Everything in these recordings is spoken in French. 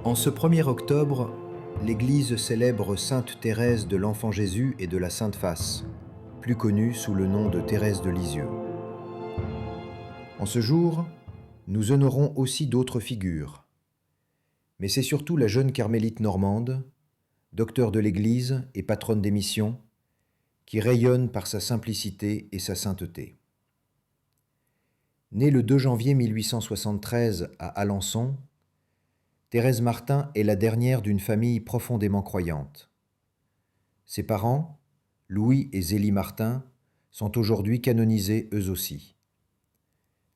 En ce 1er octobre, l'Église célèbre Sainte Thérèse de l'Enfant Jésus et de la Sainte Face, plus connue sous le nom de Thérèse de Lisieux. En ce jour, nous honorons aussi d'autres figures, mais c'est surtout la jeune carmélite normande, docteur de l'Église et patronne des missions, qui rayonne par sa simplicité et sa sainteté. Née le 2 janvier 1873 à Alençon, Thérèse Martin est la dernière d'une famille profondément croyante. Ses parents, Louis et Zélie Martin, sont aujourd'hui canonisés eux aussi.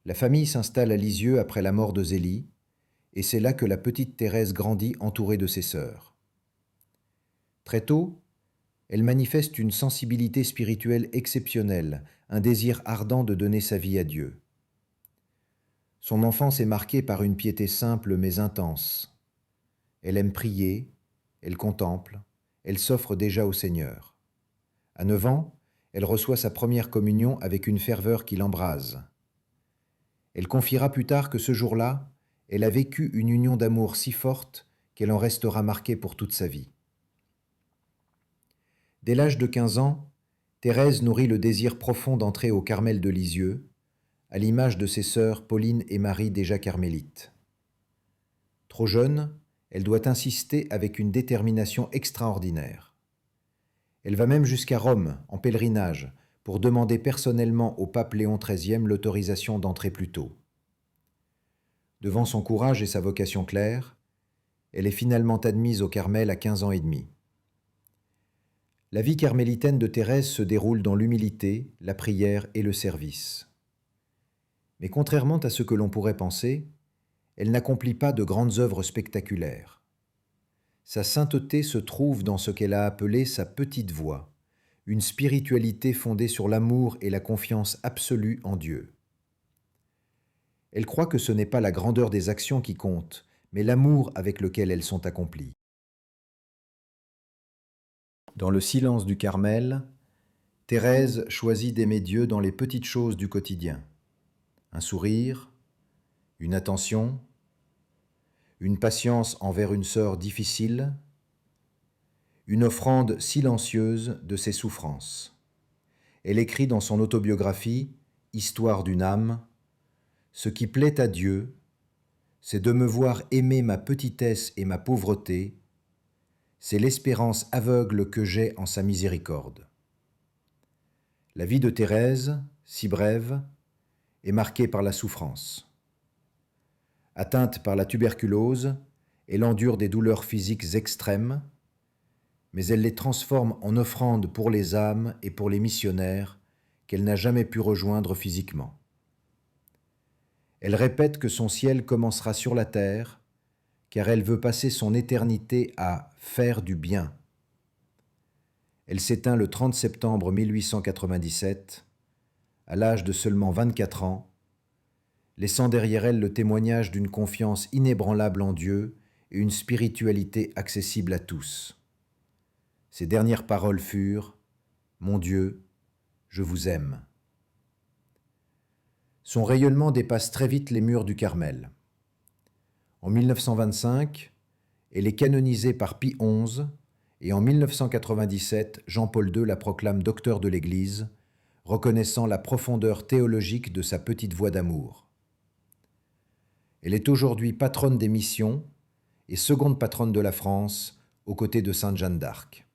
La famille s'installe à Lisieux après la mort de Zélie, et c'est là que la petite Thérèse grandit entourée de ses sœurs. Très tôt, elle manifeste une sensibilité spirituelle exceptionnelle, un désir ardent de donner sa vie à Dieu. Son enfance est marquée par une piété simple mais intense. Elle aime prier, elle contemple, elle s'offre déjà au Seigneur. À 9 ans, elle reçoit sa première communion avec une ferveur qui l'embrase. Elle confiera plus tard que ce jour-là, elle a vécu une union d'amour si forte qu'elle en restera marquée pour toute sa vie. Dès l'âge de 15 ans, Thérèse nourrit le désir profond d'entrer au Carmel de Lisieux, à l'image de ses sœurs Pauline et Marie déjà carmélites. Trop jeune, elle doit insister avec une détermination extraordinaire. Elle va même jusqu'à Rome, en pèlerinage, pour demander personnellement au pape Léon XIII l'autorisation d'entrer plus tôt. Devant son courage et sa vocation claire, elle est finalement admise au Carmel à 15 ans et demi. La vie carmélitaine de Thérèse se déroule dans l'humilité, la prière et le service. Mais contrairement à ce que l'on pourrait penser, elle n'accomplit pas de grandes œuvres spectaculaires. Sa sainteté se trouve dans ce qu'elle a appelé sa petite voie, une spiritualité fondée sur l'amour et la confiance absolue en Dieu. Elle croit que ce n'est pas la grandeur des actions qui compte, mais l'amour avec lequel elles sont accomplies. Dans le silence du Carmel, Thérèse choisit d'aimer Dieu dans les petites choses du quotidien. Un sourire, une attention, une patience envers une sœur difficile, une offrande silencieuse de ses souffrances. Elle écrit dans son autobiographie « Histoire d'une âme »: « Ce qui plaît à Dieu, c'est de me voir aimer ma petitesse et ma pauvreté, c'est l'espérance aveugle que j'ai en sa miséricorde. » La vie de Thérèse, si brève, est marquée par la souffrance. Atteinte par la tuberculose, elle endure des douleurs physiques extrêmes, mais elle les transforme en offrande pour les âmes et pour les missionnaires qu'elle n'a jamais pu rejoindre physiquement. Elle répète que son ciel commencera sur la terre, car elle veut passer son éternité à faire du bien. Elle s'éteint le 30 septembre 1897, à l'âge de seulement 24 ans, laissant derrière elle le témoignage d'une confiance inébranlable en Dieu et une spiritualité accessible à tous. Ses dernières paroles furent « Mon Dieu, je vous aime ». Son rayonnement dépasse très vite les murs du Carmel. En 1925, elle est canonisée par Pie XI et en 1997, Jean-Paul II la proclame docteur de l'Église, reconnaissant la profondeur théologique de sa petite voix d'amour. Elle est aujourd'hui patronne des missions et seconde patronne de la France, aux côtés de Sainte Jeanne d'Arc.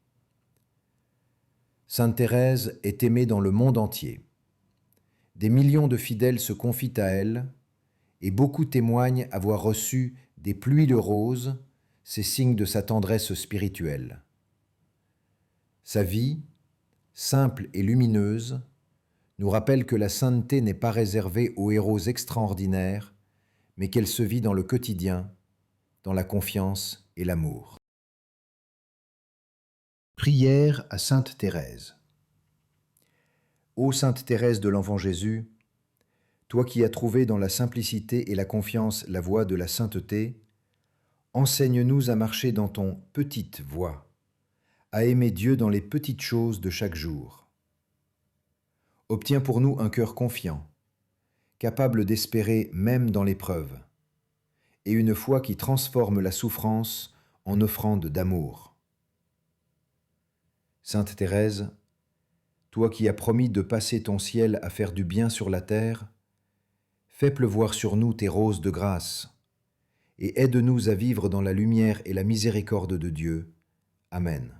Sainte Thérèse est aimée dans le monde entier. Des millions de fidèles se confient à elle et beaucoup témoignent avoir reçu des pluies de roses, ces signes de sa tendresse spirituelle. Sa vie, simple et lumineuse, nous rappelle que la sainteté n'est pas réservée aux héros extraordinaires, mais qu'elle se vit dans le quotidien, dans la confiance et l'amour. Prière à Sainte Thérèse. Ô Sainte Thérèse de l'Enfant Jésus, toi qui as trouvé dans la simplicité et la confiance la voie de la sainteté, enseigne-nous à marcher dans ton petite voie, à aimer Dieu dans les petites choses de chaque jour. Obtiens pour nous un cœur confiant, capable d'espérer même dans l'épreuve, et une foi qui transforme la souffrance en offrande d'amour. Sainte Thérèse, toi qui as promis de passer ton ciel à faire du bien sur la terre, fais pleuvoir sur nous tes roses de grâce, et aide-nous à vivre dans la lumière et la miséricorde de Dieu. Amen.